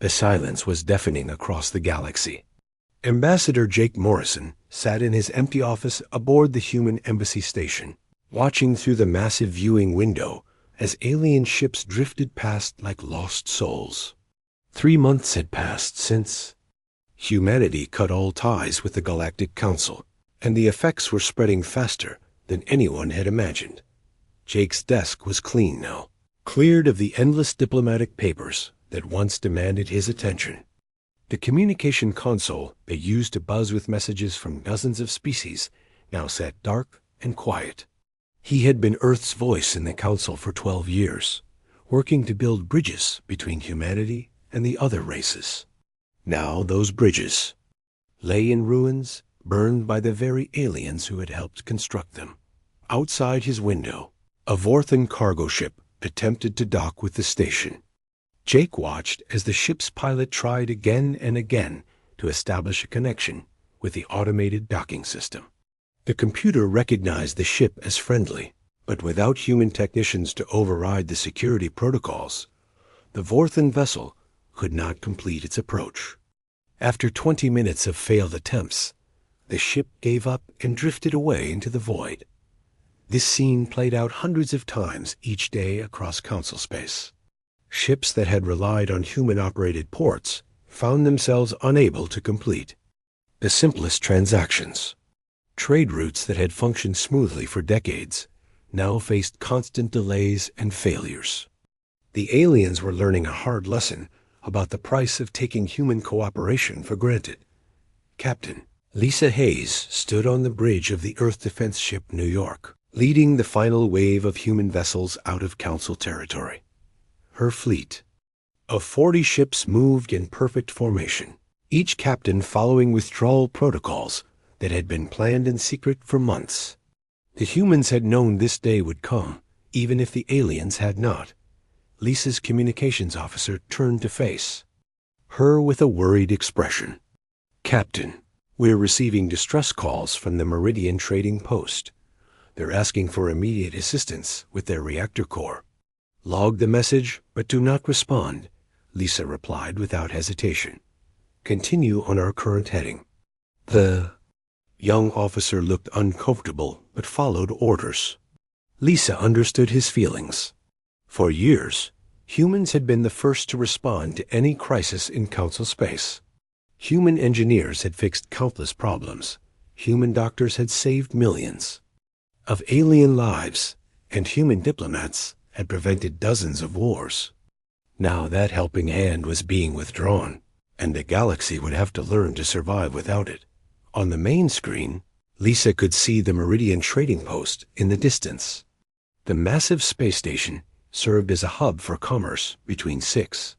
The silence was deafening across the galaxy. Ambassador Jake Morrison sat in his empty office aboard the human embassy station, watching through the massive viewing window as alien ships drifted past like lost souls. 3 months had passed since humanity cut all ties with the Galactic Council, and the effects were spreading faster than anyone had imagined. Jake's desk was clean now, cleared of the endless diplomatic papers that once demanded his attention. The communication console they used to buzz with messages from dozens of species now sat dark and quiet. He had been Earth's voice in the Council for 12 years, working to build bridges between humanity and the other races. Now those bridges lay in ruins, burned by the very aliens who had helped construct them. Outside his window, a Vorthan cargo ship attempted to dock with the station. Jake watched as the ship's pilot tried again and again to establish a connection with the automated docking system. The computer recognized the ship as friendly, but without human technicians to override the security protocols, the Vorthan vessel could not complete its approach. After 20 minutes of failed attempts, the ship gave up and drifted away into the void. This scene played out hundreds of times each day across Council space. Ships that had relied on human-operated ports found themselves unable to complete the simplest transactions. Trade routes that had functioned smoothly for decades now faced constant delays and failures. The aliens were learning a hard lesson about the price of taking human cooperation for granted. Captain Lisa Hayes stood on the bridge of the Earth defense ship New York, leading the final wave of human vessels out of Council territory. Her fleet of 40 ships moved in perfect formation, each captain following withdrawal protocols that had been planned in secret for months. The humans had known this day would come, even if the aliens had not. Lisa's communications officer turned to face her with a worried expression. "Captain, we're receiving distress calls from the Meridian Trading Post. They're asking for immediate assistance with their reactor core." "Log the message, but do not respond," Lisa replied without hesitation. "Continue on our current heading." The young officer looked uncomfortable, but followed orders. Lisa understood his feelings. For years, humans had been the first to respond to any crisis in Council space. Human engineers had fixed countless problems. Human doctors had saved millions of alien lives, and human diplomats had prevented dozens of wars. Now that helping hand was being withdrawn, and the galaxy would have to learn to survive without it. On the main screen, Lisa could see the Meridian Trading Post in the distance. The massive space station served as a hub for commerce between 6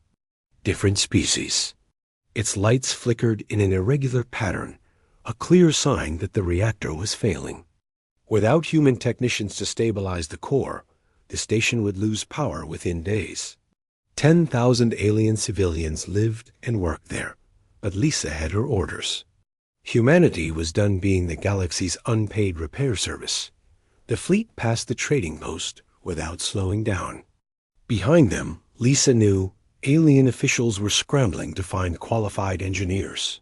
different species. Its lights flickered in an irregular pattern, a clear sign that the reactor was failing. Without human technicians to stabilize the core, the station would lose power within days. 10,000 alien civilians lived and worked there, but Lisa had her orders. Humanity was done being the galaxy's unpaid repair service. The fleet passed the trading post without slowing down. Behind them, Lisa knew alien officials were scrambling to find qualified engineers.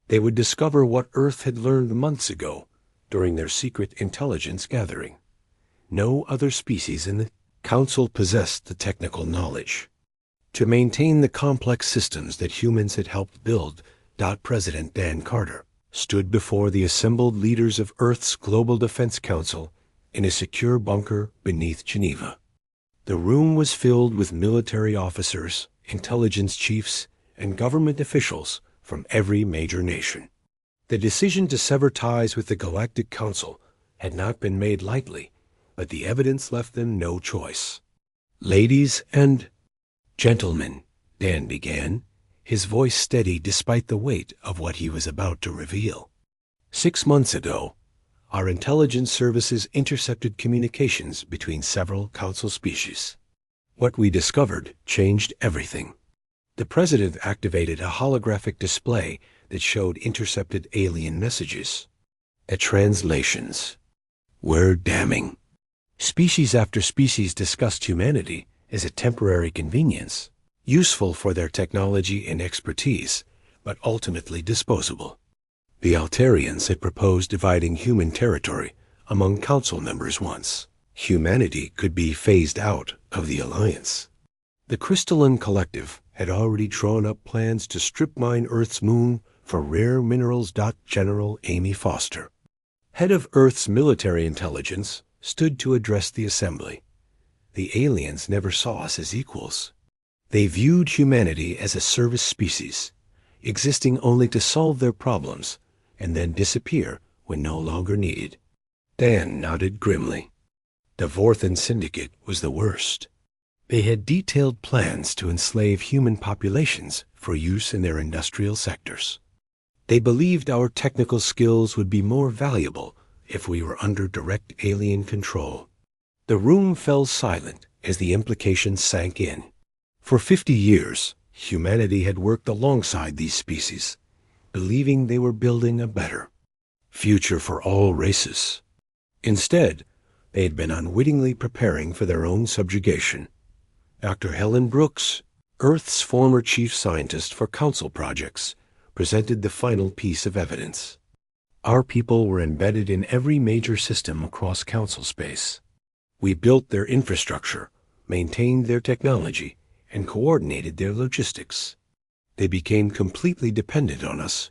They would discover what Earth had learned months ago during their secret intelligence gathering. No other species in the Council possessed the technical knowledge to maintain the complex systems that humans had helped build. President Dan Carter stood before the assembled leaders of Earth's Global Defense Council in a secure bunker beneath Geneva. The room was filled with military officers, intelligence chiefs, and government officials from every major nation. The decision to sever ties with the Galactic Council had not been made lightly, but the evidence left them no choice. "Ladies and gentlemen," Dan began, his voice steady despite the weight of what he was about to reveal. 6 months ago, our intelligence services intercepted communications between several Council species. What we discovered changed everything. The President activated a holographic display that showed intercepted alien messages. The translations were damning. Species after species discussed humanity as a temporary convenience, useful for their technology and expertise, but ultimately disposable. The Altarians had proposed dividing human territory among council members once. Humanity could be phased out of the alliance. The Crystalline Collective had already drawn up plans to strip mine Earth's moon for rare minerals. General Amy Foster, head of Earth's military intelligence, stood to address the assembly. The aliens never saw us as equals. They viewed humanity as a service species, existing only to solve their problems and then disappear when no longer needed. Dan nodded grimly. The Vorthan Syndicate was the worst. They had detailed plans to enslave human populations for use in their industrial sectors. They believed our technical skills would be more valuable if we were under direct alien control. The room fell silent as the implications sank in. For 50 years, humanity had worked alongside these species, believing they were building a better future for all races. Instead, they had been unwittingly preparing for their own subjugation. Dr. Helen Brooks, Earth's former chief scientist for council projects, presented the final piece of evidence. Our people were embedded in every major system across council space. We built their infrastructure, maintained their technology, and coordinated their logistics. They became completely dependent on us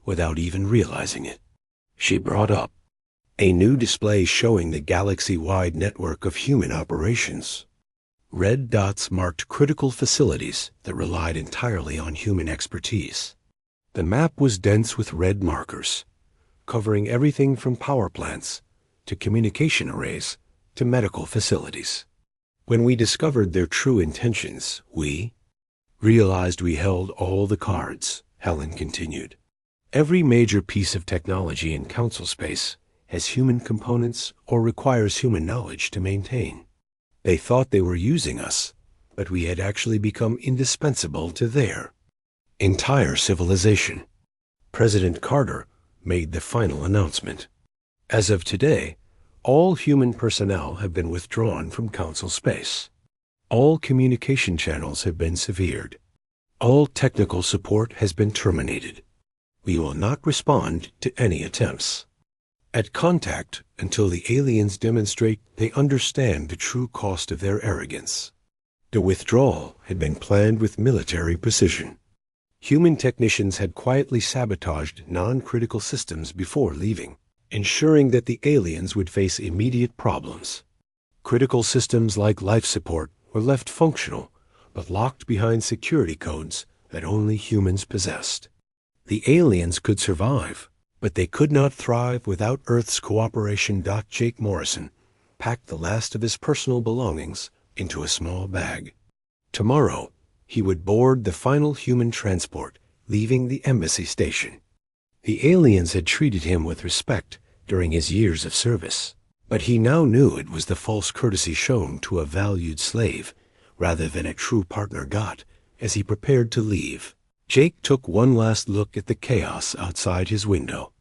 without even realizing it. She brought up a new display showing the galaxy-wide network of human operations. Red dots marked critical facilities that relied entirely on human expertise. The map was dense with red markers, covering everything from power plants to communication arrays to medical facilities. When we discovered their true intentions, we realized we held all the cards, Helen continued. Every major piece of technology in council space has human components or requires human knowledge to maintain. They thought they were using us, but we had actually become indispensable to their entire civilization. President Carter made the final announcement. As of today, all human personnel have been withdrawn from council space. All communication channels have been severed. All technical support has been terminated. We will not respond to any attempts at contact until the aliens demonstrate they understand the true cost of their arrogance. The withdrawal had been planned with military precision. Human technicians had quietly sabotaged non-critical systems before leaving, ensuring that the aliens would face immediate problems. Critical systems like life support were left functional, but locked behind security codes that only humans possessed. The aliens could survive, but they could not thrive without Earth's cooperation. Jake Morrison packed the last of his personal belongings into a small bag. Tomorrow, he would board the final human transport, leaving the embassy station. The aliens had treated him with respect during his years of service, but he now knew it was the false courtesy shown to a valued slave rather than a true partner got as he prepared to leave. Jake took one last look at the chaos outside his window.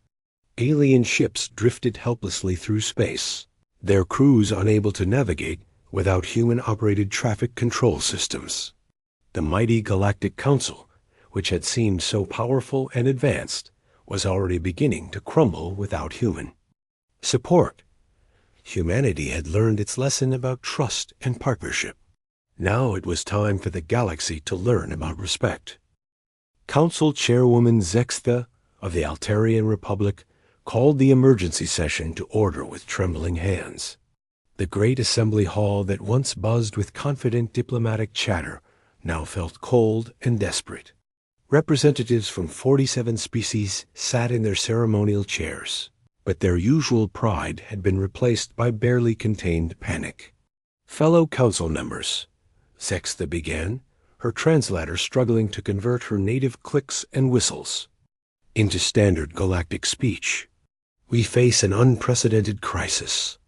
Alien ships drifted helplessly through space, their crews unable to navigate without human-operated traffic control systems. The mighty Galactic Council, which had seemed so powerful and advanced, was already beginning to crumble without human support. Humanity had learned its lesson about trust and partnership. Now it was time for the galaxy to learn about respect. Council Chairwoman Zextha of the Altarian Republic called the emergency session to order with trembling hands. The great assembly hall that once buzzed with confident diplomatic chatter now felt cold and desperate. Representatives from 47 species sat in their ceremonial chairs, but their usual pride had been replaced by barely contained panic. Fellow council members, Zextha began, her translator struggling to convert her native clicks and whistles into standard galactic speech. We face an unprecedented crisis.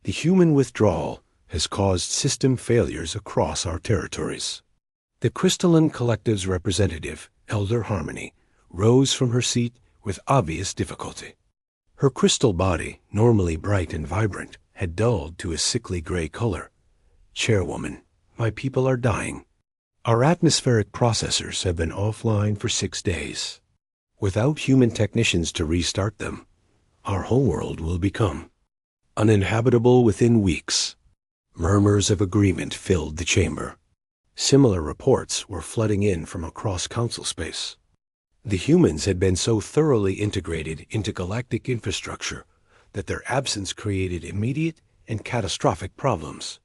The human withdrawal has caused system failures across our territories. The Crystalline Collective's representative, Elder Harmony, rose from her seat with obvious difficulty. Her crystal body, normally bright and vibrant, had dulled to a sickly gray color. Chairwoman, my people are dying. Our atmospheric processors have been offline for 6 days. Without human technicians to restart them, our homeworld will become uninhabitable within weeks. Murmurs of agreement filled the chamber. Similar reports were flooding in from across council space. The humans had been so thoroughly integrated into galactic infrastructure that their absence created immediate and catastrophic problems.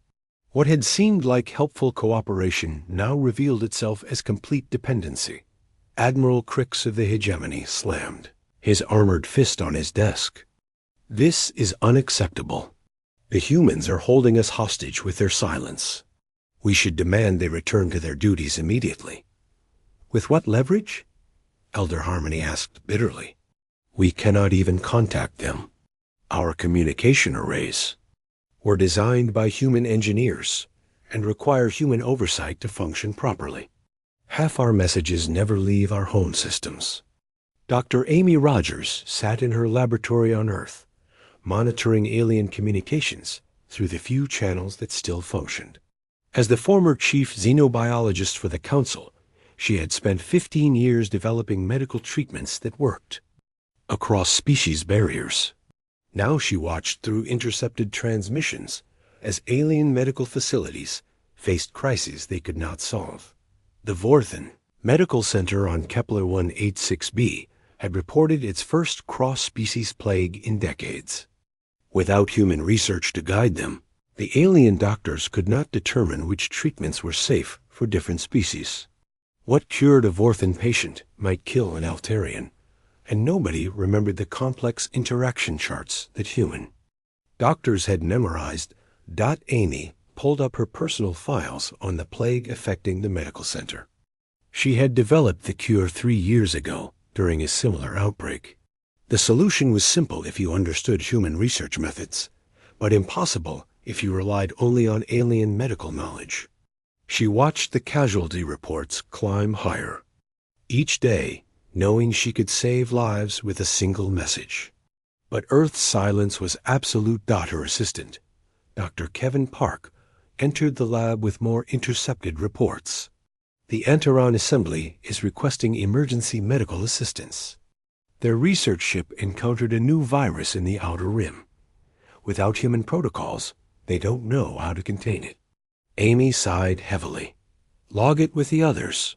What had seemed like helpful cooperation now revealed itself as complete dependency. Admiral Crix of the Hegemony slammed his armored fist on his desk. This is unacceptable. The humans are holding us hostage with their silence. We should demand they return to their duties immediately. With what leverage? Elder Harmony asked bitterly. We cannot even contact them. Our communication arrays were designed by human engineers and require human oversight to function properly. Half our messages never leave our home systems. Dr. Amy Rogers sat in her laboratory on Earth, monitoring alien communications through the few channels that still functioned. As the former chief xenobiologist for the Council, she had spent 15 years developing medical treatments that worked across species barriers. Now she watched through intercepted transmissions as alien medical facilities faced crises they could not solve. The Vorthen Medical Center on Kepler 186b had reported its first cross-species plague in decades. Without human research to guide them, the alien doctors could not determine which treatments were safe for different species. What cured a Vorthen patient might kill an Altarian, and nobody remembered the complex interaction charts that human doctors had memorized. Amy pulled up her personal files on the plague affecting the medical center. She had developed the cure 3 years ago during a similar outbreak. The solution was simple if you understood human research methods, but impossible if you relied only on alien medical knowledge. She watched the casualty reports climb higher. Each day, knowing she could save lives with a single message. But Earth's silence was absolute. Her assistant, Dr. Kevin Park, entered the lab with more intercepted reports. The Antaron Assembly is requesting emergency medical assistance. Their research ship encountered a new virus in the Outer Rim. Without human protocols, they don't know how to contain it. Amy sighed heavily. Log it with the others.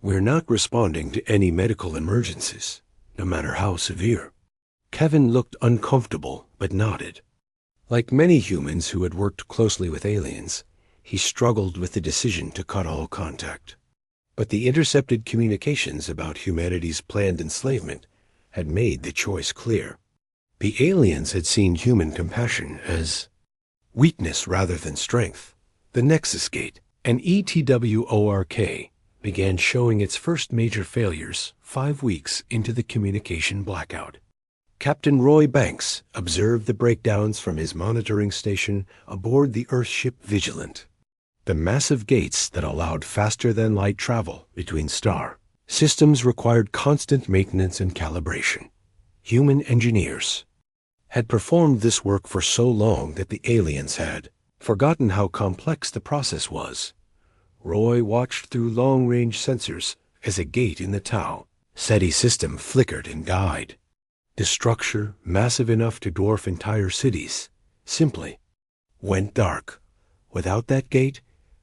We're not responding to any medical emergencies, no matter how severe. Kevin looked uncomfortable, but nodded. Like many humans who had worked closely with aliens, he struggled with the decision to cut all contact. But the intercepted communications about humanity's planned enslavement had made the choice clear. The aliens had seen human compassion as weakness rather than strength. The Nexus Gate, an ETWORK, began showing its first major failures 5 weeks into the communication blackout. Captain Roy Banks observed the breakdowns from his monitoring station aboard the Earthship Vigilant. The massive gates that allowed faster-than-light travel between star systems required constant maintenance and calibration. Human engineers had performed this work for so long that the aliens had forgotten how complex the process was. Roy watched through long-range sensors as a gate in the Tau SETI system flickered and died. The structure, massive enough to dwarf entire cities, simply went dark. Without that gate,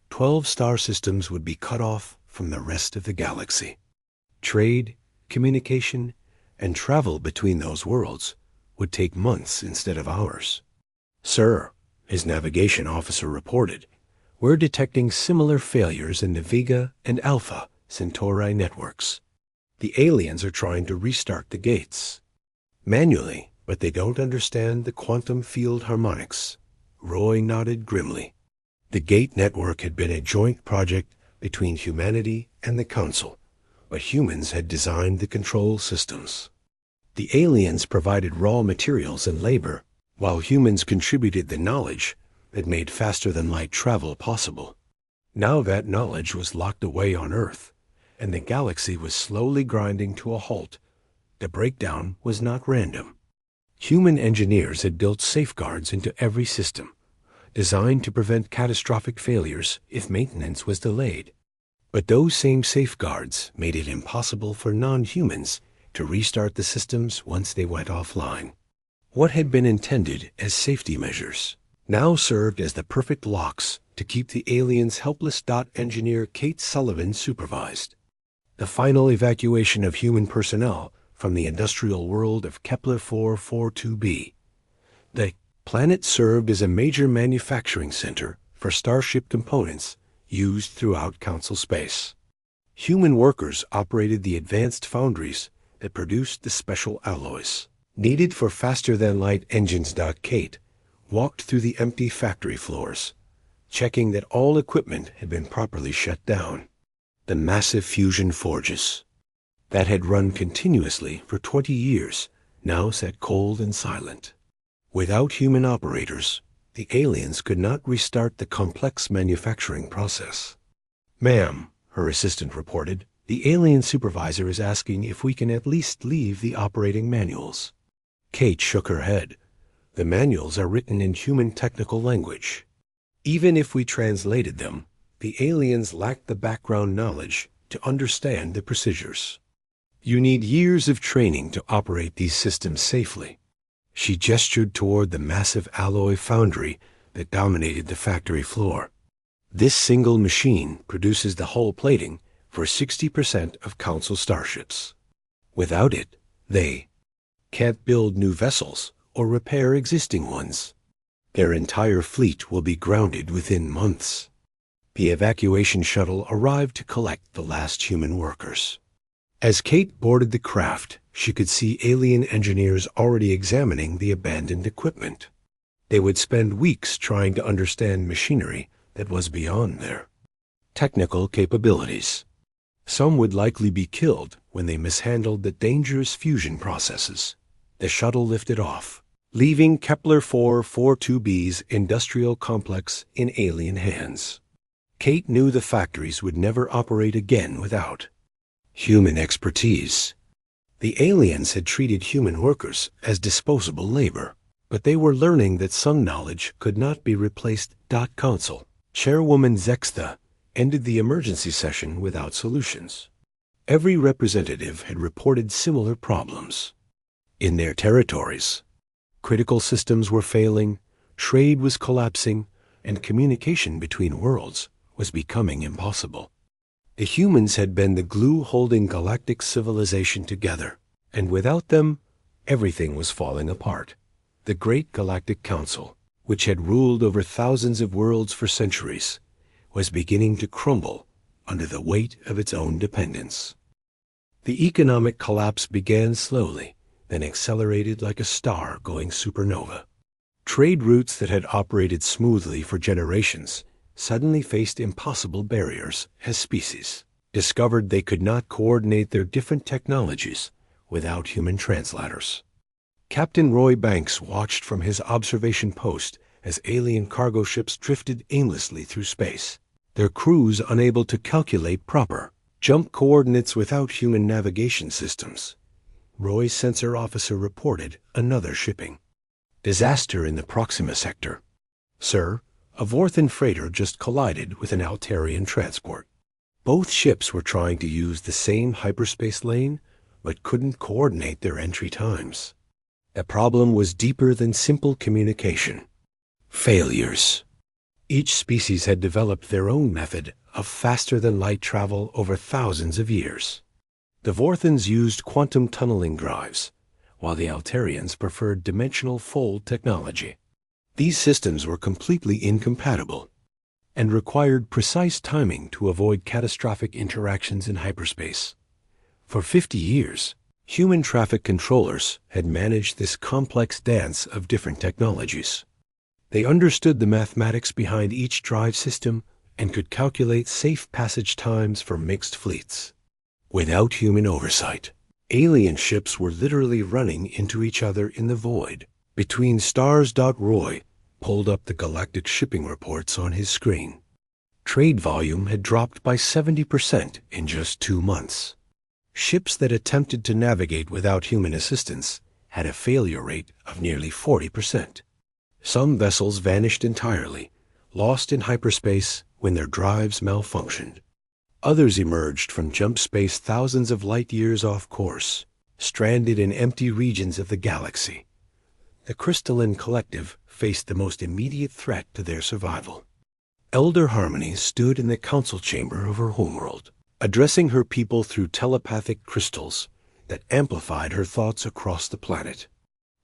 12 star systems would be cut off from the rest of the galaxy. Trade, communication, and travel between those worlds would take months instead of hours. Sir, his navigation officer reported, we're detecting similar failures in the Vega and Alpha Centauri networks. The aliens are trying to restart the gates manually, but they don't understand the quantum field harmonics. Roy nodded grimly. The gate network had been a joint project between humanity and the Council, but humans had designed the control systems. The aliens provided raw materials and labor, while humans contributed the knowledge that made faster-than-light travel possible. Now that knowledge was locked away on Earth, and the galaxy was slowly grinding to a halt. The breakdown was not random. Human engineers had built safeguards into every system, designed to prevent catastrophic failures if maintenance was delayed. But those same safeguards made it impossible for non-humans to restart the systems once they went offline. What had been intended as safety measures now served as the perfect locks to keep the aliens helpless. Engineer Kate Sullivan supervised the final evacuation of human personnel from the industrial world of Kepler 442b. The planet served as a major manufacturing center for Starship components used throughout Council space. Human workers operated the advanced foundries that produced the special alloys needed for faster-than-light engines. Kate walked through the empty factory floors, checking that all equipment had been properly shut down. The massive fusion forges that had run continuously for 20 years now sat cold and silent. Without human operators, the aliens could not restart the complex manufacturing process. "Ma'am," her assistant reported, "the alien supervisor is asking if we can at least leave the operating manuals." Kate shook her head. "The manuals are written in human technical language. Even if we translated them, the aliens lack the background knowledge to understand the procedures. You need years of training to operate these systems safely." She gestured toward the massive alloy foundry that dominated the factory floor. "This single machine produces the hull plating for 60% of Council starships. Without it, they can't build new vessels or repair existing ones. Their entire fleet will be grounded within months." The evacuation shuttle arrived to collect the last human workers. As Kate boarded the craft, she could see alien engineers already examining the abandoned equipment. They would spend weeks trying to understand machinery that was beyond their technical capabilities. Some would likely be killed when they mishandled the dangerous fusion processes. The shuttle lifted off, leaving Kepler 442b's industrial complex in alien hands. Kate knew the factories would never operate again without human expertise. The aliens had treated human workers as disposable labor, but they were learning that some knowledge could not be replaced. Council Chairwoman Zexta ended the emergency session without solutions. Every representative had reported similar problems. In their territories, critical systems were failing, trade was collapsing, and communication between worlds was becoming impossible. The humans had been the glue holding galactic civilization together, and without them, everything was falling apart. The Great Galactic Council, which had ruled over thousands of worlds for centuries, was beginning to crumble under the weight of its own dependence. The economic collapse began slowly, then accelerated like a star going supernova. Trade routes that had operated smoothly for generations suddenly faced impossible barriers as species discovered they could not coordinate their different technologies without human translators. Captain Roy Banks watched from his observation post as alien cargo ships drifted aimlessly through space, their crews unable to calculate proper jump coordinates without human navigation systems. Roy's sensor officer reported another shipping disaster in the Proxima sector. "Sir, a Vorthan freighter just collided with an Altarian transport. Both ships were trying to use the same hyperspace lane, but couldn't coordinate their entry times. The problem was deeper than simple communication. Failures. Each species had developed their own method of faster-than-light travel over thousands of years. The Vorthans used quantum tunneling drives, while the Altarians preferred dimensional fold technology. These systems were completely incompatible and required precise timing to avoid catastrophic interactions in hyperspace. For 50 years, human traffic controllers had managed this complex dance of different technologies. They understood the mathematics behind each drive system and could calculate safe passage times for mixed fleets. Without human oversight, alien ships were literally running into each other in the void. Between stars. Roy pulled up the galactic shipping reports on his screen. Trade volume had dropped by 70% in just 2 months. Ships that attempted to navigate without human assistance had a failure rate of nearly 40%. Some vessels vanished entirely, lost in hyperspace when their drives malfunctioned. Others emerged from jump space thousands of light years off course, stranded in empty regions of the galaxy. The Crystalline Collective faced the most immediate threat to their survival. Elder Harmony stood in the council chamber of her homeworld, addressing her people through telepathic crystals that amplified her thoughts across the planet.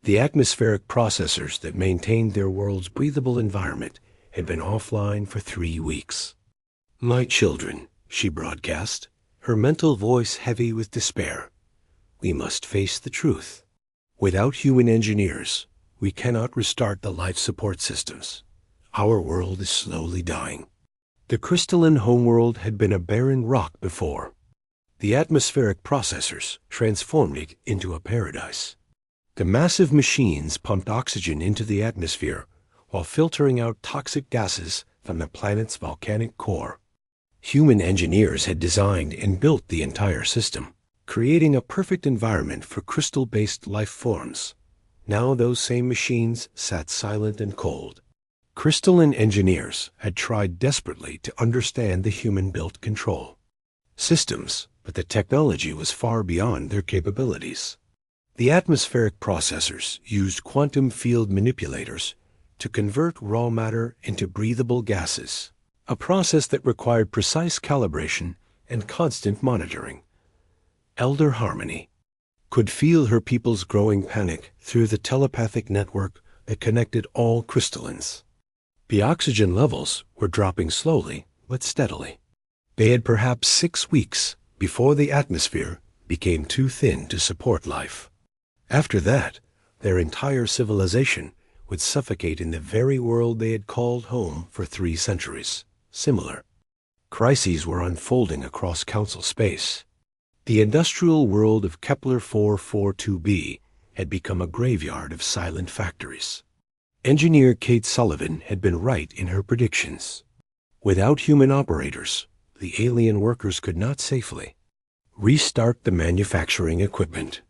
The atmospheric processors that maintained their world's breathable environment had been offline for 3 weeks. "My children," she broadcast, her mental voice heavy with despair, "we must face the truth. Without human engineers, we cannot restart the life support systems. Our world is slowly dying." The crystalline homeworld had been a barren rock before. The atmospheric processors transformed it into a paradise. The massive machines pumped oxygen into the atmosphere while filtering out toxic gases from the planet's volcanic core. Human engineers had designed and built the entire system, creating a perfect environment for crystal-based life forms. Now those same machines sat silent and cold. Crystalline engineers had tried desperately to understand the human-built control systems, but the technology was far beyond their capabilities. The atmospheric processors used quantum field manipulators to convert raw matter into breathable gases, a process that required precise calibration and constant monitoring. Elder Harmony could feel her people's growing panic through the telepathic network that connected all crystallines. The oxygen levels were dropping slowly but steadily. They had perhaps 6 weeks before the atmosphere became too thin to support life. After that, their entire civilization would suffocate in the very world they had called home for 3 centuries. Similar crises were unfolding across council space. The industrial world of Kepler 442b had become a graveyard of silent factories. Engineer Kate Sullivan had been right in her predictions. Without human operators, the alien workers could not safely restart the manufacturing equipment.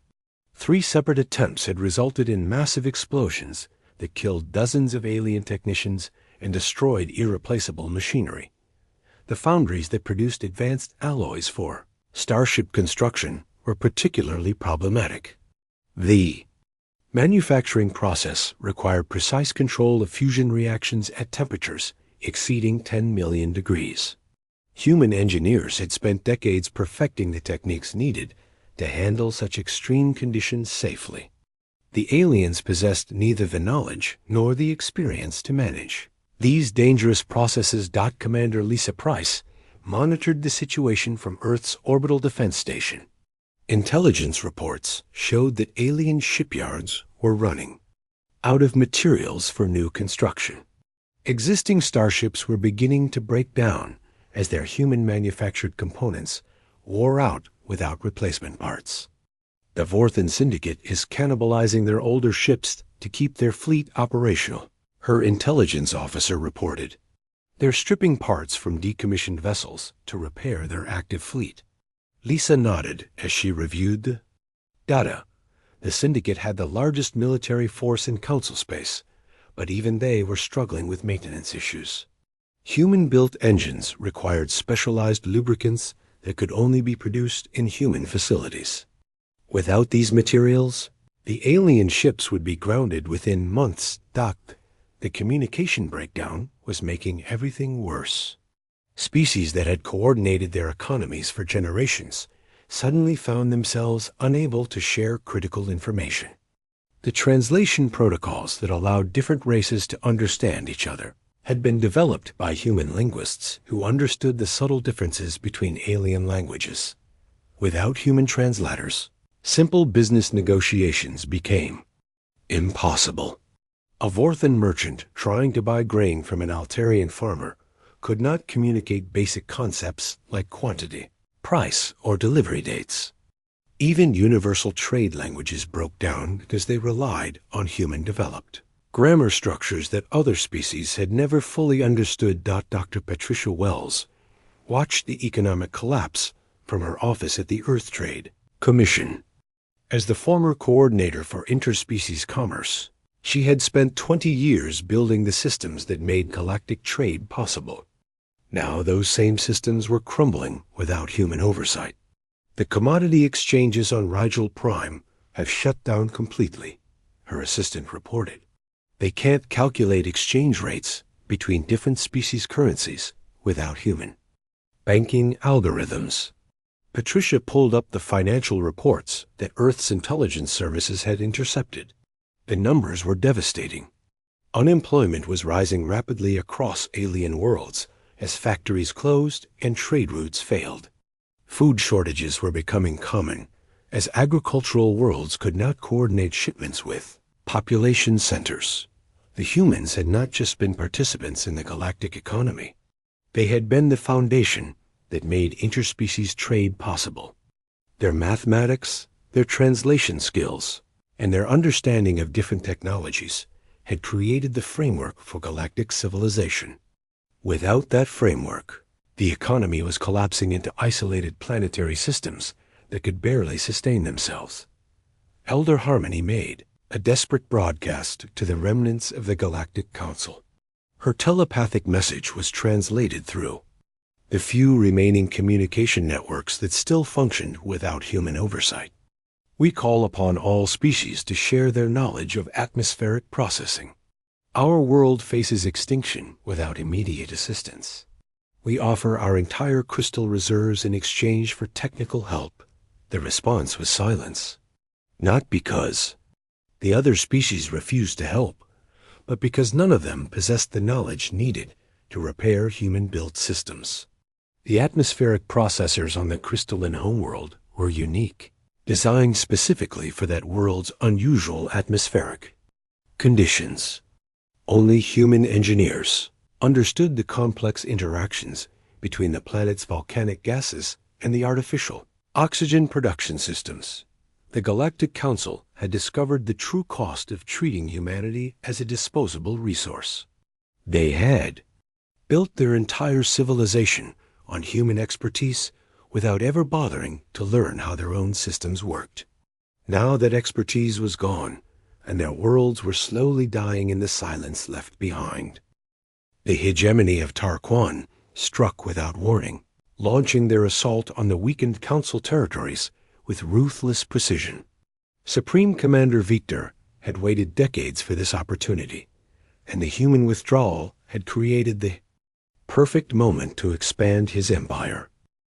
3 separate attempts had resulted in massive explosions that killed dozens of alien technicians and destroyed irreplaceable machinery. The foundries that produced advanced alloys for starship construction were particularly problematic. The manufacturing process required precise control of fusion reactions at temperatures exceeding 10 million degrees. Human engineers had spent decades perfecting the techniques needed to handle such extreme conditions safely. The aliens possessed neither the knowledge nor the experience to manage these dangerous processes. Commander Lisa Price monitored the situation from Earth's orbital defense station. Intelligence reports showed that alien shipyards were running out of materials for new construction. Existing starships were beginning to break down as their human-manufactured components wore out without replacement parts. The Vorthan Syndicate is cannibalizing their older ships to keep their fleet operational, her intelligence officer reported. They're stripping parts from decommissioned vessels to repair their active fleet. Lisa nodded as she reviewed the data. The Syndicate had the largest military force in council space, but even they were struggling with maintenance issues. Human-built engines required specialized lubricants that could only be produced in human facilities. Without these materials, the alien ships would be grounded within months. The communication breakdown was making everything worse. Species that had coordinated their economies for generations suddenly found themselves unable to share critical information. The translation protocols that allowed different races to understand each other had been developed by human linguists who understood the subtle differences between alien languages. Without human translators, simple business negotiations became impossible. A Vorthan merchant trying to buy grain from an Altarian farmer could not communicate basic concepts like quantity, price, or delivery dates. Even universal trade languages broke down because they relied on human-developed grammar structures that other species had never fully understood. Dr. Patricia Wells watched the economic collapse from her office at the Earth Trade Commission. As the former coordinator for interspecies commerce, she had spent 20 years building the systems that made galactic trade possible. Now those same systems were crumbling without human oversight. The commodity exchanges on Rigel Prime have shut down completely, her assistant reported. They can't calculate exchange rates between different species currencies without human banking algorithms. Patricia pulled up the financial reports that Earth's intelligence services had intercepted. The numbers were devastating. Unemployment was rising rapidly across alien worlds as factories closed and trade routes failed. Food shortages were becoming common as agricultural worlds could not coordinate shipments with population centers. The humans had not just been participants in the galactic economy. They had been the foundation that made interspecies trade possible. Their mathematics, their translation skills, and their understanding of different technologies had created the framework for galactic civilization. Without that framework, the economy was collapsing into isolated planetary systems that could barely sustain themselves. Elder Harmony made a desperate broadcast to the remnants of the Galactic Council. Her telepathic message was translated through the few remaining communication networks that still functioned without human oversight. We call upon all species to share their knowledge of atmospheric processing. Our world faces extinction without immediate assistance. We offer our entire crystal reserves in exchange for technical help. The response was silence. Not because the other species refused to help, but because none of them possessed the knowledge needed to repair human-built systems. The atmospheric processors on the crystalline homeworld were unique, designed specifically for that world's unusual atmospheric conditions. Only human engineers understood the complex interactions between the planet's volcanic gases and the artificial oxygen production systems. The Galactic Council had discovered the true cost of treating humanity as a disposable resource. They had built their entire civilization on human expertise without ever bothering to learn how their own systems worked. Now that expertise was gone, and their worlds were slowly dying in the silence left behind. The hegemony of Tarquan struck without warning, launching their assault on the weakened Council territories with ruthless precision. Supreme Commander Victor had waited decades for this opportunity, and the human withdrawal had created the perfect moment to expand his empire.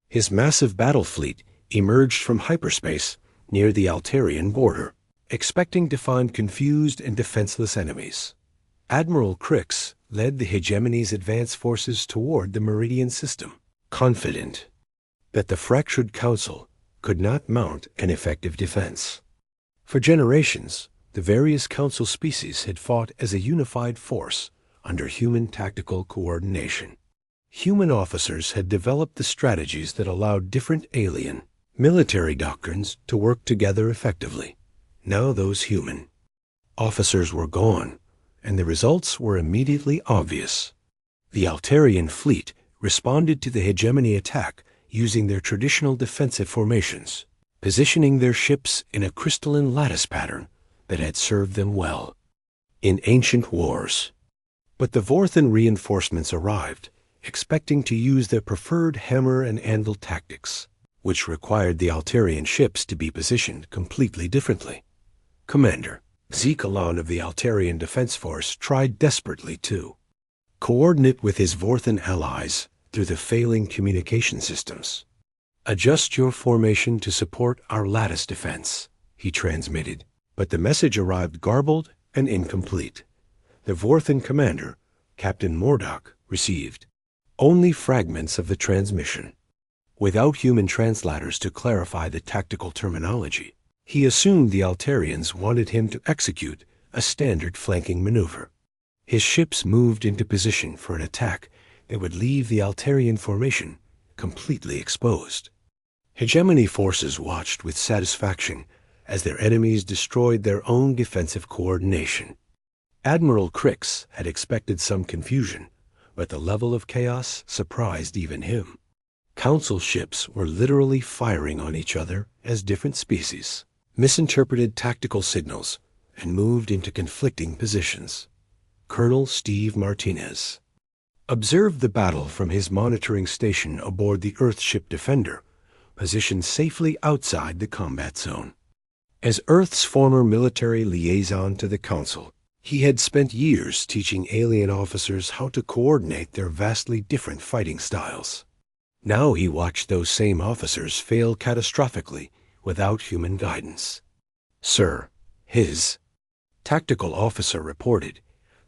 His massive battle fleet emerged from hyperspace near the Altarian border, expecting to find confused and defenseless enemies. Admiral Crix led the hegemony's advance forces toward the Meridian system, confident that the fractured council could not mount an effective defense. For generations, the various council species had fought as a unified force under human tactical coordination. Human officers had developed the strategies that allowed different alien military doctrines to work together effectively. Now those human officers were gone, and the results were immediately obvious. The Altarian fleet responded to the hegemony attack using their traditional defensive formations, positioning their ships in a crystalline lattice pattern that had served them well in ancient wars. But the Vorthan reinforcements arrived, expecting to use their preferred hammer and anvil tactics, which required the Altarian ships to be positioned completely differently. Commander Zekalon of the Altarian Defense Force tried desperately to coordinate with his Vorthan allies through the failing communication systems. "Adjust your formation to support our lattice defense," he transmitted, but the message arrived garbled and incomplete. The Vorthan commander, Captain Mordok, received only fragments of the transmission. Without human translators to clarify the tactical terminology, he assumed the Altarians wanted him to execute a standard flanking maneuver. His ships moved into position for an attack that would leave the Altarian formation completely exposed. Hegemony forces watched with satisfaction as their enemies destroyed their own defensive coordination. Admiral Crix had expected some confusion, but the level of chaos surprised even him. Council ships were literally firing on each other as different species, misinterpreted tactical signals, and moved into conflicting positions. Colonel Steve Martinez, observed the battle from his monitoring station aboard the Earthship Defender, positioned safely outside the combat zone. As Earth's former military liaison to the Council, he had spent years teaching alien officers how to coordinate their vastly different fighting styles. Now he watched those same officers fail catastrophically without human guidance. "Sir," his tactical officer reported,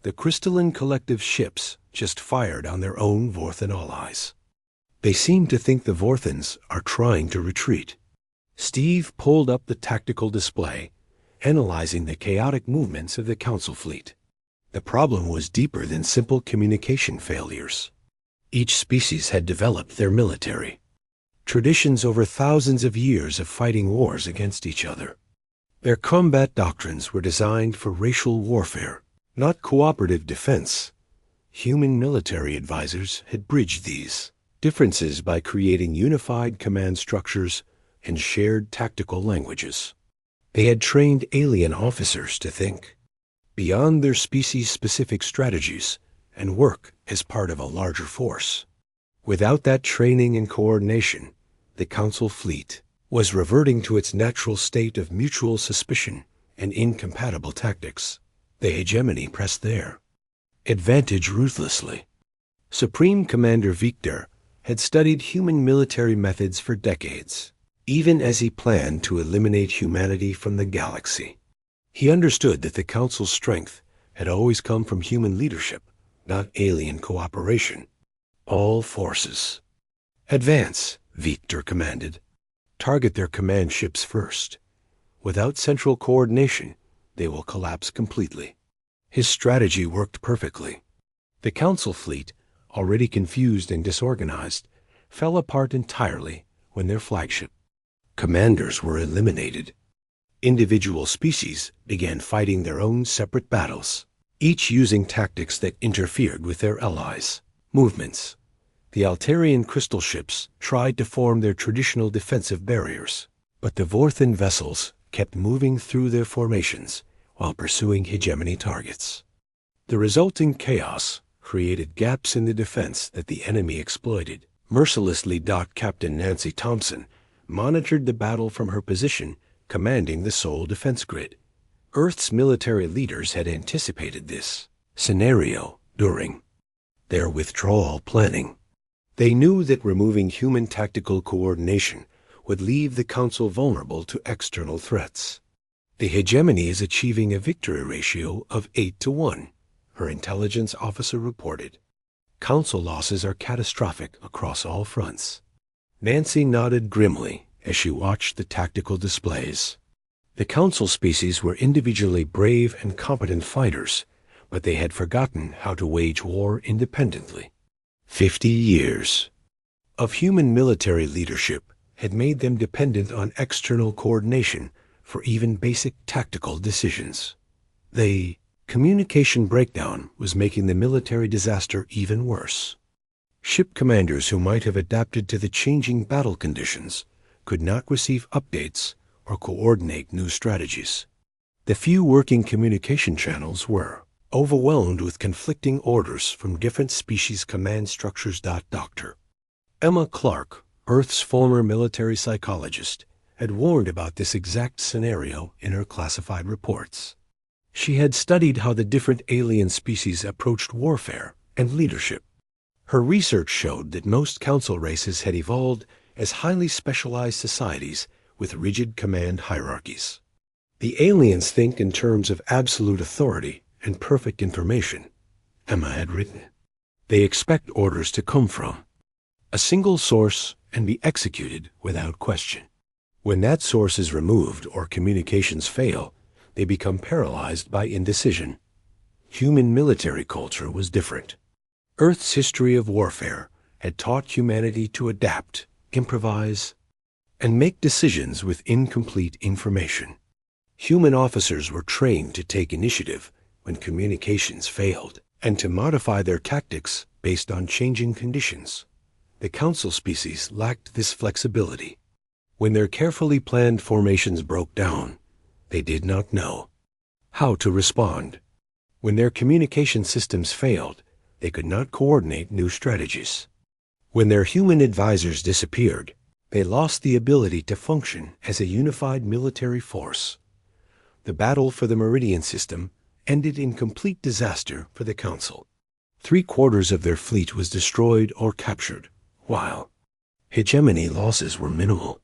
"the crystalline collective ships just fired on their own Vorthan allies. They seem to think the Vorthans are trying to retreat." Steve pulled up the tactical display, analyzing the chaotic movements of the Council fleet. The problem was deeper than simple communication failures. Each species had developed their military traditions over thousands of years of fighting wars against each other. Their combat doctrines were designed for racial warfare, not cooperative defense. Human military advisors had bridged these differences by creating unified command structures and shared tactical languages. They had trained alien officers to think beyond their species-specific strategies and work as part of a larger force. Without that training and coordination, the Council fleet was reverting to its natural state of mutual suspicion and incompatible tactics. The hegemony pressed their advantage ruthlessly. Supreme Commander Victor had studied human military methods for decades, even as he planned to eliminate humanity from the galaxy. He understood that the Council's strength had always come from human leadership, not alien cooperation. "All forces advance," Victor commanded. "Target their command ships first. Without central coordination, they will collapse completely." His strategy worked perfectly. The Council fleet, already confused and disorganized, fell apart entirely when their flagship commanders were eliminated. Individual species began fighting their own separate battles, each using tactics that interfered with their allies' movements. The Altarian crystal ships tried to form their traditional defensive barriers, but the Vorthan vessels kept moving through their formations while pursuing hegemony targets. The resulting chaos created gaps in the defense that the enemy exploited. Mercilessly, Captain Nancy Thompson monitored the battle from her position commanding the Sol defense grid. Earth's military leaders had anticipated this scenario during their withdrawal planning. They knew that removing human tactical coordination would leave the Council vulnerable to external threats. "The hegemony is achieving a victory ratio of 8-1, her intelligence officer reported. "Council losses are catastrophic across all fronts." Nancy nodded grimly as she watched the tactical displays. The Council species were individually brave and competent fighters, but they had forgotten how to wage war independently. 50 years of human military leadership had made them dependent on external coordination for even basic tactical decisions. The communication breakdown was making the military disaster even worse. Ship commanders who might have adapted to the changing battle conditions could not receive updates or coordinate new strategies. The few working communication channels were overwhelmed with conflicting orders from different species command structures. Dr. Emma Clark, Earth's former military psychologist, had warned about this exact scenario in her classified reports. She had studied how the different alien species approached warfare and leadership. Her research showed that most Council races had evolved as highly specialized societies with rigid command hierarchies. "The aliens think in terms of absolute authority and perfect information," Emma had written. "They expect orders to come from a single source and be executed without question. When that source is removed or communications fail, they become paralyzed by indecision." Human military culture was different. Earth's history of warfare had taught humanity to adapt, improvise, and make decisions with incomplete information. Human officers were trained to take initiative when communications failed and to modify their tactics based on changing conditions. The Council species lacked this flexibility. When their carefully planned formations broke down, they did not know how to respond. When their communication systems failed, they could not coordinate new strategies. When their human advisors disappeared, they lost the ability to function as a unified military force. The battle for the Meridian system ended in complete disaster for the Council. 3/4 of their fleet was destroyed or captured, while hegemony losses were minimal.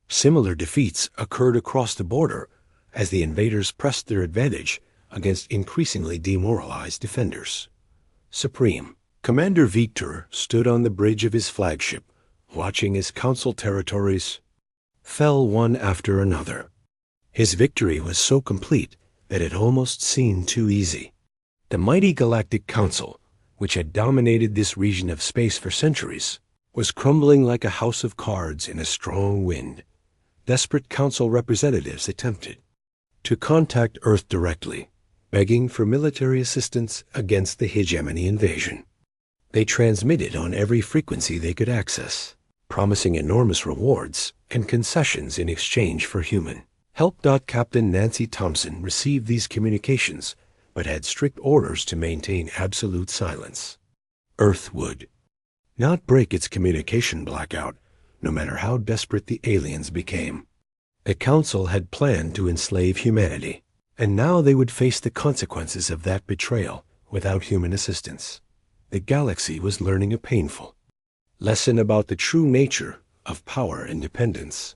Similar defeats occurred across the border as the invaders pressed their advantage against increasingly demoralized defenders. Supreme Commander Victor stood on the bridge of his flagship, watching as Council territories fell one after another. His victory was so complete that it almost seemed too easy. The mighty Galactic Council, which had dominated this region of space for centuries, was crumbling like a house of cards in a strong wind. Desperate Council representatives attempted to contact Earth directly, begging for military assistance against the hegemony invasion. They transmitted on every frequency they could access, promising enormous rewards and concessions in exchange for human help. Captain Nancy Thompson received these communications, but had strict orders to maintain absolute silence. Earth would not break its communication blackout, no matter how desperate the aliens became. The Council had planned to enslave humanity, and now they would face the consequences of that betrayal without human assistance. The galaxy was learning a painful lesson about the true nature of power and dependence.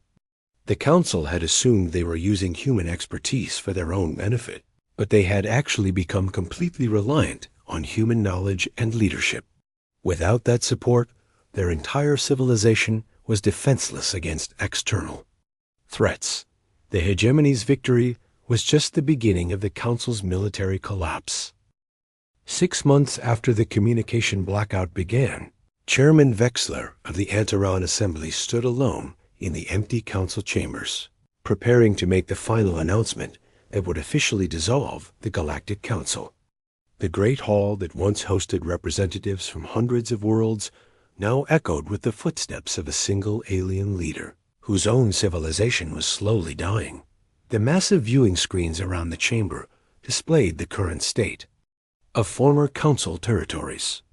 The Council had assumed they were using human expertise for their own benefit, but they had actually become completely reliant on human knowledge and leadership. Without that support, their entire civilization was defenseless against external threats. The hegemony's victory was just the beginning of the Council's military collapse. 6 months after the communication blackout began, Chairman Vexler of the Antaron Assembly stood alone in the empty Council chambers, preparing to make the final announcement that would officially dissolve the Galactic Council. The great hall that once hosted representatives from hundreds of worlds now echoed with the footsteps of a single alien leader, whose own civilization was slowly dying. The massive viewing screens around the chamber displayed the current state of former Council territories.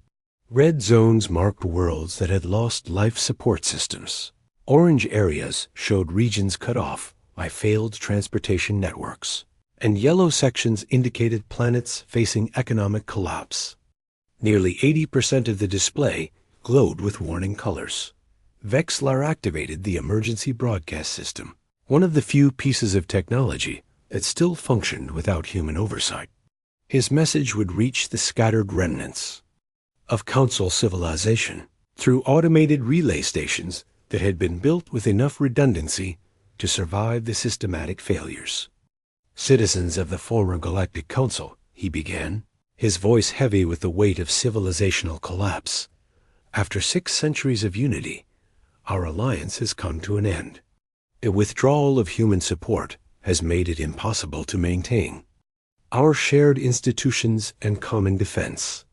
Red zones marked worlds that had lost life support systems. Orange areas showed regions cut off by failed transportation networks, and yellow sections indicated planets facing economic collapse. Nearly 80% of the display glowed with warning colors. Vexler activated the emergency broadcast system, one of the few pieces of technology that still functioned without human oversight. His message would reach the scattered remnants of Council civilization through automated relay stations that had been built with enough redundancy to survive the systematic failures. Citizens of the former Galactic Council, he began, his voice heavy with the weight of civilizational collapse. After 6 centuries of unity, our alliance has come to an end. A withdrawal of human support has made it impossible to maintain our shared institutions and common defense.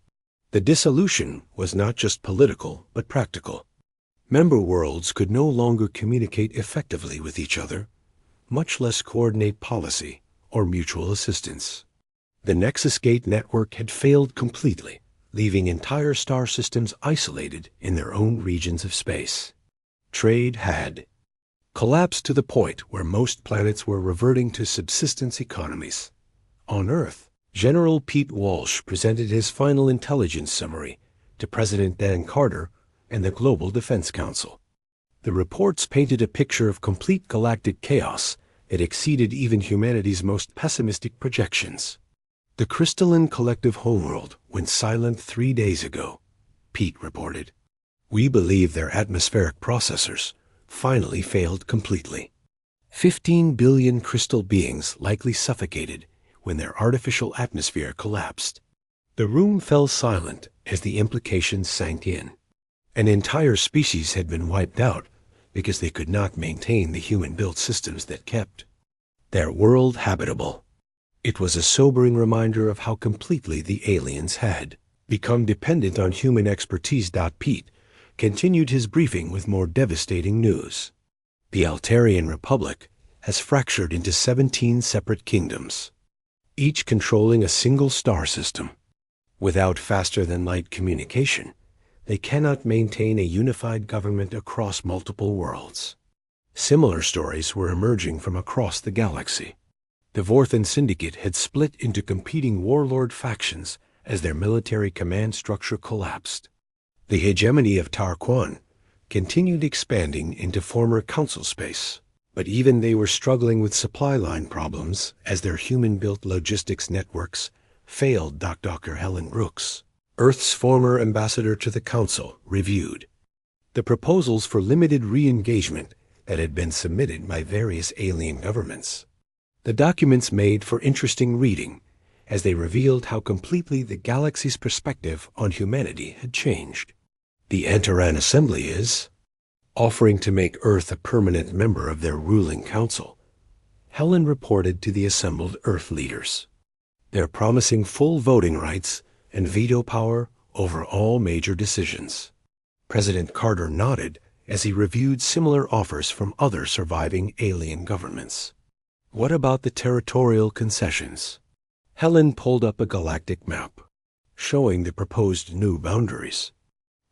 The dissolution was not just political, but practical. Member worlds could no longer communicate effectively with each other, much less coordinate policy or mutual assistance. The Nexus Gate network had failed completely, leaving entire star systems isolated in their own regions of space. Trade had collapsed to the point where most planets were reverting to subsistence economies. On Earth, General Pete Walsh presented his final intelligence summary to President Dan Carter and the Global Defense Council. The reports painted a picture of complete galactic chaos that exceeded even humanity's most pessimistic projections. The crystalline collective homeworld went silent 3 days ago, Pete reported. We believe their atmospheric processors finally failed completely. 15 billion crystal beings likely suffocated when their artificial atmosphere collapsed. The room fell silent as the implications sank in. An entire species had been wiped out because they could not maintain the human-built systems that kept their world habitable. It was a sobering reminder of how completely the aliens had become dependent on human expertise. Pete continued his briefing with more devastating news. The Altarian Republic has fractured into 17 separate kingdoms, each controlling a single star system. Without faster-than-light communication, they cannot maintain a unified government across multiple worlds. Similar stories were emerging from across the galaxy. The Vorthan Syndicate had split into competing warlord factions as their military command structure collapsed. The hegemony of Tarquan continued expanding into former council space, but even they were struggling with supply line problems as their human-built logistics networks failed. Dr. Helen Brooks, Earth's former ambassador to the Council, reviewed the proposals for limited re-engagement that had been submitted by various alien governments. The documents made for interesting reading as they revealed how completely the galaxy's perspective on humanity had changed. The Antaran Assembly is offering to make Earth a permanent member of their ruling council, Helen reported to the assembled Earth leaders. They're promising full voting rights and veto power over all major decisions. President Carter nodded as he reviewed similar offers from other surviving alien governments. What about the territorial concessions? Helen pulled up a galactic map, showing the proposed new boundaries.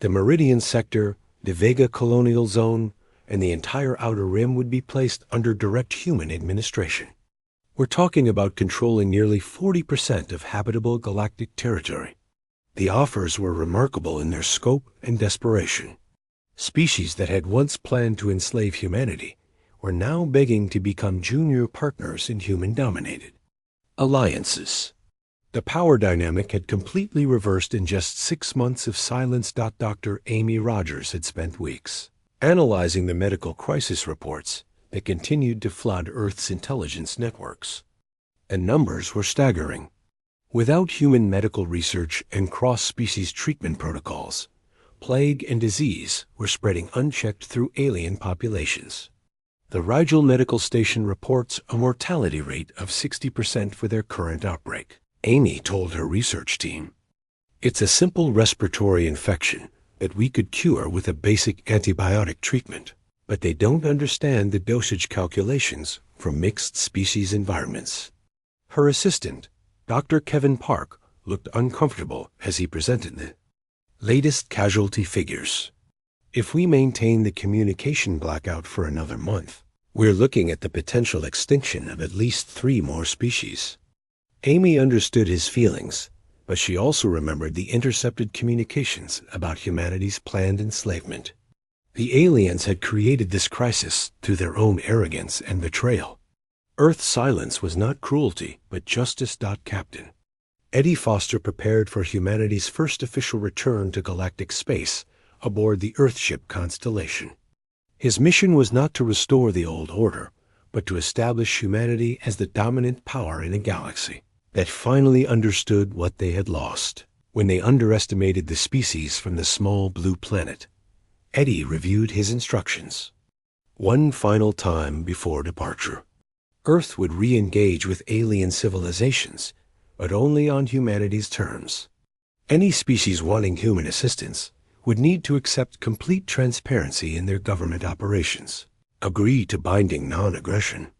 The Meridian Sector, the Vega Colonial Zone, and the entire Outer Rim would be placed under direct human administration. We're talking about controlling nearly 40% of habitable galactic territory. The offers were remarkable in their scope and desperation. Species that had once planned to enslave humanity were now begging to become junior partners in human-dominated alliances. The power dynamic had completely reversed in just 6 months of silence. Dr. Amy Rogers had spent weeks analyzing the medical crisis reports that continued to flood Earth's intelligence networks. And numbers were staggering. Without human medical research and cross-species treatment protocols, plague and disease were spreading unchecked through alien populations. The Rigel Medical Station reports a mortality rate of 60% for their current outbreak. Amy told her research team, "It's a simple respiratory infection that we could cure with a basic antibiotic treatment, but they don't understand the dosage calculations from mixed species environments." Her assistant, Dr. Kevin Park, looked uncomfortable as he presented the latest casualty figures. If we maintain the communication blackout for another month, we're looking at the potential extinction of at least 3 more species. Amy understood his feelings, but she also remembered the intercepted communications about humanity's planned enslavement. The aliens had created this crisis through their own arrogance and betrayal. Earth's silence was not cruelty, but justice. Captain Eddie Foster prepared for humanity's first official return to galactic space aboard the Earthship Constellation. His mission was not to restore the old order, but to establish humanity as the dominant power in a galaxy that finally understood what they had lost when they underestimated the species from the small blue planet. Eddie reviewed his instructions. One final time before departure, Earth would re-engage with alien civilizations, but only on humanity's terms. Any species wanting human assistance would need to accept complete transparency in their government operations, agree to binding non-aggression,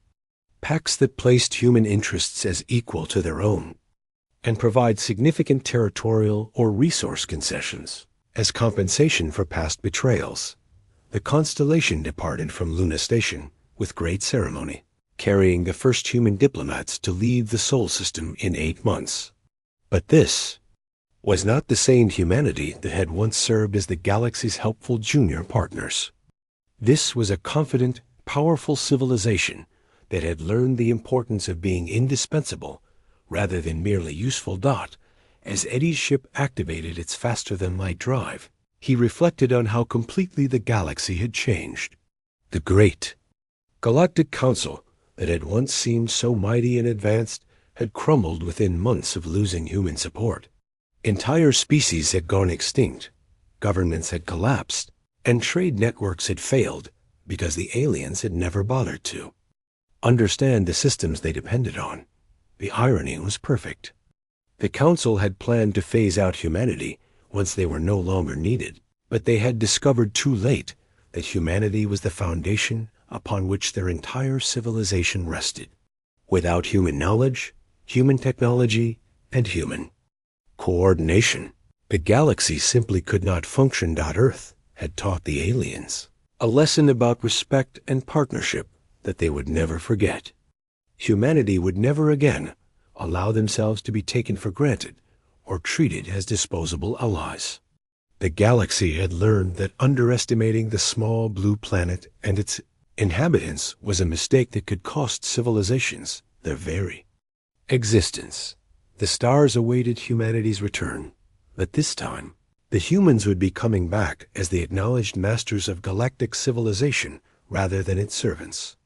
pacts that placed human interests as equal to their own, and provide significant territorial or resource concessions as compensation for past betrayals. The constellation departed from Luna Station with great ceremony, carrying the first human diplomats to leave the Sol system in 8 months. But this was not the same humanity that had once served as the galaxy's helpful junior partners. This was a confident, powerful civilization that had learned the importance of being indispensable rather than merely useful. As Eddie's ship activated its faster-than-light drive, he reflected on how completely the galaxy had changed. The great Galactic Council that had once seemed so mighty and advanced had crumbled within months of losing human support. Entire species had gone extinct, governments had collapsed, and trade networks had failed because the aliens had never bothered to understand the systems they depended on. The irony was perfect. The Council had planned to phase out humanity once they were no longer needed, but they had discovered too late that humanity was the foundation upon which their entire civilization rested. Without human knowledge, human technology, and human coordination. The galaxy simply could not function. Earth had taught the aliens a lesson about respect and partnership that they would never forget. Humanity would never again allow themselves to be taken for granted or treated as disposable allies. The galaxy had learned that underestimating the small blue planet and its inhabitants was a mistake that could cost civilizations their very existence. The stars awaited humanity's return, but this time, the humans would be coming back as the acknowledged masters of galactic civilization rather than its servants.